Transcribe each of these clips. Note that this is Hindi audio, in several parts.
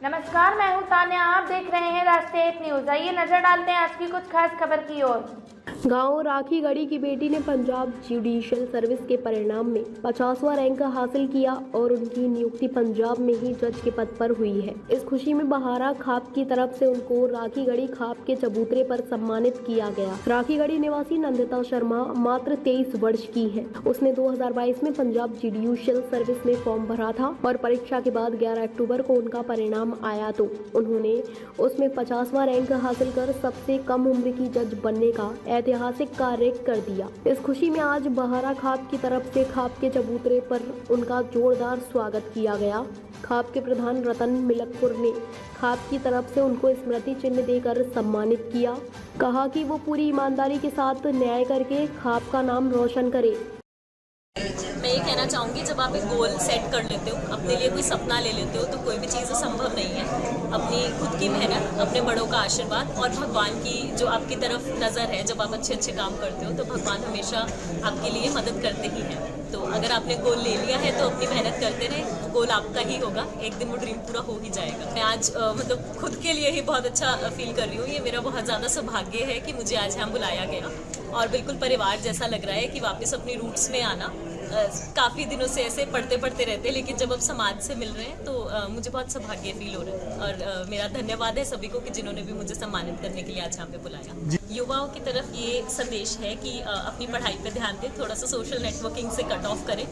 नमस्कार, मैं हूं तान्या। आप देख रहे हैं राष्ट्रीय एक न्यूज। आइए नजर डालते हैं आज की कुछ खास खबर की ओर। गांव राखीगढ़ी की बेटी ने पंजाब जुडिशियल सर्विस के परिणाम में 50वां रैंक हासिल किया और उनकी नियुक्ति पंजाब में ही जज के पद पर हुई है। इस खुशी में बहारा खाप की तरफ से उनको राखीगढ़ी खाप के चबूतरे पर सम्मानित किया गया। राखीगढ़ी निवासी नंदिता शर्मा मात्र 23 वर्ष की है। उसने 2022 में पंजाब जुडिशियल सर्विस में फॉर्म भरा था और परीक्षा के बाद 11 अक्टूबर को उनका परिणाम आया तो उन्होंने उसमें 50वां रैंक हासिल कर सबसे कम उम्र की जज बनने का ऐतिहासिक कार्य कर दिया। इस खुशी में आज बहारा खाप की तरफ से खाप के चबूतरे पर उनका जोरदार स्वागत किया गया। खाप के प्रधान रतन मिलकपुर ने खाप की तरफ से उनको स्मृति चिन्ह देकर सम्मानित किया। कहा कि वो पूरी ईमानदारी के साथ न्याय करके खाप का नाम रोशन करे। मैं ये कहना चाहूँगी, जब आप एक गोल सेट कर लेते हो, अपने लिए कोई सपना ले लेते हो, तो कोई भी चीज़ संभव नहीं है। अपनी खुद की मेहनत, अपने बड़ों का आशीर्वाद और भगवान की जो आपकी तरफ नज़र है, जब आप अच्छे काम करते हो तो भगवान हमेशा आपके लिए मदद करते ही हैं। तो अगर आपने गोल ले लिया है तो अपनी मेहनत करते रहे, गोल आपका ही होगा, एक दिन वो ड्रीम पूरा हो ही जाएगा। मैं आज मतलब खुद के लिए ही बहुत अच्छा फील कर रही हूँ। ये मेरा बहुत ज़्यादा सौभाग्य है कि मुझे आज यहाँ बुलाया गया और बिल्कुल परिवार जैसा लग रहा है कि वापस अपनी रूट्स में आना। काफ़ी दिनों से ऐसे पढ़ते रहते, लेकिन जब अब समाज से मिल रहे हैं तो मुझे बहुत सौभाग्य फील हो रहा है और मेरा धन्यवाद है सभी को कि जिन्होंने भी मुझे सम्मानित करने के लिए आज यहाँ पे बुलाया। युवाओं की तरफ ये संदेश है कि अपनी पढ़ाई पे ध्यान दें, थोड़ा सा सोशल नेटवर्किंग से कट ऑफ करें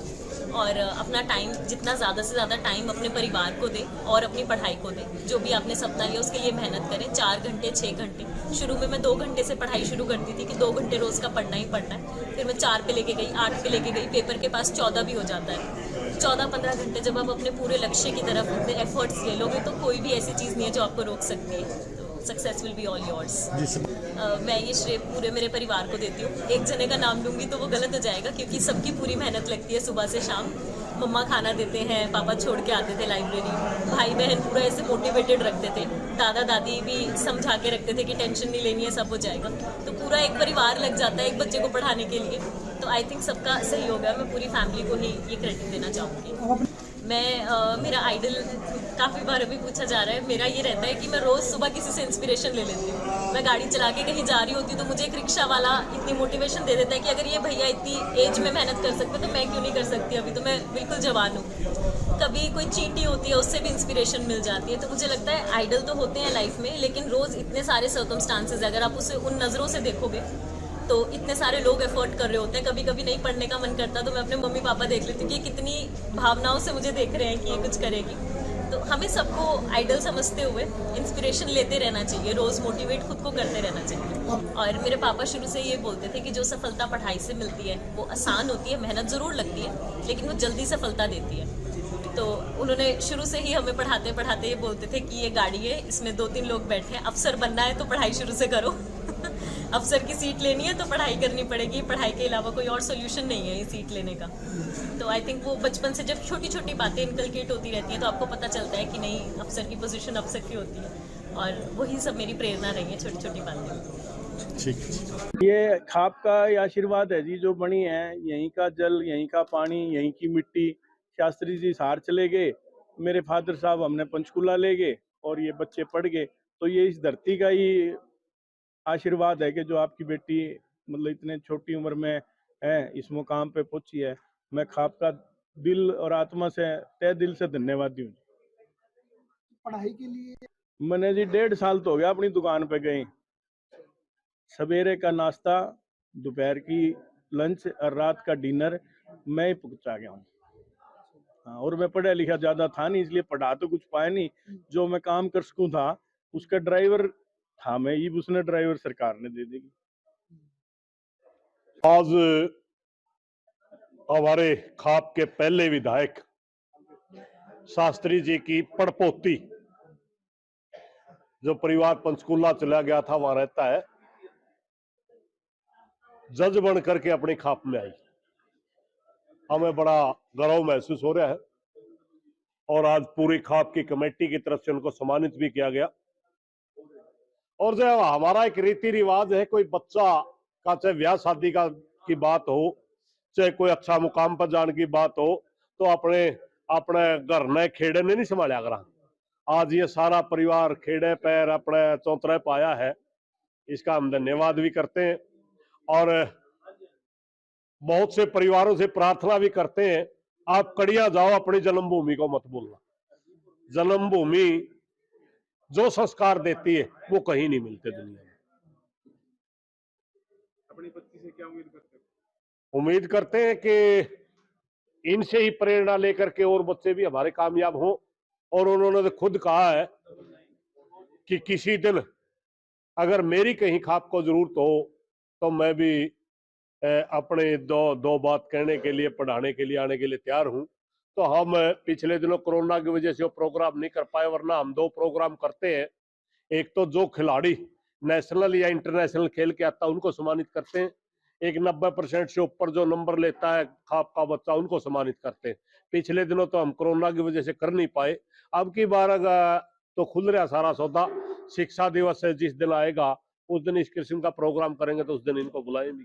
और अपना टाइम जितना ज़्यादा से ज़्यादा टाइम अपने परिवार को दें और अपनी पढ़ाई को दें। जो भी आपने सपना लिया उसके लिए मेहनत करें। 4 घंटे 6 घंटे, शुरू में मैं 2 घंटे से पढ़ाई शुरू करती थी कि 2 घंटे रोज़ का पढ़ना ही पढ़ना है। फिर मैं 4 पे लेके गई, 8 पे लेके गई, पेपर के पास 14 भी हो जाता है। 14-15 घंटे जब आप अपने पूरे लक्ष्य की तरफ अपने एफर्ट्स ले लोगे तो कोई भी ऐसी चीज़ नहीं है जो आपको रोक सकती है। Success will be all yours. मैं ये श्रेय पूरे मेरे परिवार को देती हूँ। एक जने का नाम लूँगी तो वो गलत हो जाएगा क्योंकि सबकी पूरी मेहनत लगती है सुबह से शाम। मम्मा खाना देते हैं, पापा छोड़ के आते थे लाइब्रेरी, भाई बहन पूरा ऐसे मोटिवेटेड रखते थे, दादा दादी भी समझा के रखते थे कि टेंशन नहीं लेनी है, सब हो जाएगा। तो पूरा एक परिवार लग जाता है एक बच्चे को पढ़ाने के लिए। तो आई थिंक सबका सहयोग है। मैं पूरी फैमिली को ही ये क्रेडिट देना चाहूँगी। मेरा आइडल काफ़ी बार अभी पूछा जा रहा है। मेरा ये रहता है कि मैं रोज़ सुबह किसी से इंस्पिरेशन ले लेती हूँ। मैं गाड़ी चला के कहीं जा रही होती हूँ तो मुझे एक रिक्शा वाला इतनी मोटिवेशन दे देता है कि अगर ये भैया इतनी एज में मेहनत कर सकते तो मैं क्यों नहीं कर सकती। अभी तो मैं बिल्कुल जवान हूँ। कभी कोई चींटी होती है उससे भी इंस्पिरेशन मिल जाती है। तो मुझे लगता है आइडल तो होते हैं लाइफ में, लेकिन रोज़ इतने सारे सर्कमस्टांसेस अगर आप उसे उन नज़रों से देखोगे तो इतने सारे लोग एफर्ट कर रहे होते हैं। कभी कभी नहीं पढ़ने का मन करता तो मैं अपने मम्मी पापा देख लेती हूँ कि कितनी भावनाओं से मुझे देख रहे हैं कि ये कुछ करेगी। तो हमें सबको आइडल समझते हुए इंस्पिरेशन लेते रहना चाहिए, रोज़ मोटिवेट खुद को करते रहना चाहिए। और मेरे पापा शुरू से ये बोलते थे कि जो सफलता पढ़ाई से मिलती है वो आसान होती है, मेहनत ज़रूर लगती है लेकिन वो जल्दी सफलता देती है। तो उन्होंने शुरू से ही हमें पढ़ाते पढ़ाते ये बोलते थे कि ये गाड़ी है, इसमें 2-3 लोग बैठे हैं, अफसर बनना है तो पढ़ाई शुरू से करो। अफसर की सीट लेनी है तो पढ़ाई करनी पड़ेगी, पढ़ाई के अलावा कोई और सोल्यूशन नहीं है ये सीट लेने का। तो आई थिंक वो बचपन से जब छोटी छोटी बातें इनकलकेट होती रहती हैं तो आपको पता चलता है कि नहीं, अफसर की पोजीशन अफसर की होती है। और वही सब मेरी प्रेरणा रही है, छोटी छोटी बातें। ठीक। ये खाप का ये आशीर्वाद है जी, जो बनी है यहीं का जल, यहीं का पानी, यहीं की मिट्टी। शास्त्री जी सार चले गए, मेरे फादर साहब हमने पंचकुला ले गए और ये बच्चे पढ़ गए। तो ये इस धरती का ही आशीर्वाद है कि जो आपकी बेटी मतलब इतने छोटी उम्र में है, इस मुकाम पे पहुंची है। मैं खाप का दिल और आत्मा से तहे दिल से धन्यवादी हूँ। पढ़ाई के लिए मैंने जी 1.5 साल तो हो गया अपनी दुकान पे गई। सवेरे का नाश्ता, दोपहर की लंच और रात का डिनर मैं ही पहुंचा गया हूँ। हाँ, और मैं पढ़ा लिखा ज्यादा था नहीं, इसलिए पढ़ा तो कुछ पाया नहीं। जो मैं काम कर सकूं था उसका ड्राइवर था मैं, ये उसने ड्राइवर सरकार ने दे देगी। आज हमारे खाप के पहले विधायक शास्त्री जी की पड़पोती, जो परिवार पंचकुला चला गया था वहां रहता है, जज बन करके अपनी खाप में आई। हमें बड़ा गर्व महसूस हो रहा है और आज पूरी खाप की कमेटी की तरफ से उनको सम्मानित भी किया गया। और जो हमारा एक रीति रिवाज है, कोई बच्चा का चाहे ब्याह शादी का की बात हो, चाहे कोई अच्छा मुकाम पर जाने की बात हो, तो अपने अपने घर ने खेड़े ने नहीं संभाला करा। आज ये सारा परिवार खेड़े पैर अपने चौतरे पाया है, इसका हम धन्यवाद भी करते हैं। और बहुत से परिवारों से प्रार्थना भी करते हैं, आप कड़िया जाओ, अपनी जन्मभूमि को मत भूलना। जन्मभूमि जो संस्कार देती है वो कहीं नहीं मिलते दुनिया में। अपनी बच्ची से क्या उम्मीद करते हो? उम्मीद करते हैं कि इनसे ही प्रेरणा लेकर के और बच्चे भी हमारे कामयाब हों। और उन्होंने तो खुद कहा है कि किसी दिन अगर मेरी कहीं खाप को जरूरत हो तो मैं भी अपने दो बात कहने के लिए, पढ़ाने के लिए आने के लिए तैयार हूं। तो हम पिछले दिनों कोरोना की वजह से वो प्रोग्राम नहीं कर पाए, वरना हम 2 प्रोग्राम करते हैं। एक तो जो खिलाड़ी नेशनल या इंटरनेशनल खेल के आता है उनको सम्मानित करते हैं, एक 90% से ऊपर जो नंबर लेता है खाप का बच्चा उनको सम्मानित करते हैं। पिछले दिनों तो हम कोरोना की वजह से कर नहीं पाए। अब की बार तो खुल रहा सारा सौदा। शिक्षा दिवस जिस दिन आएगा उस दिन इस किस्म का प्रोग्राम करेंगे, तो उस दिन इनको बुलाएंगे।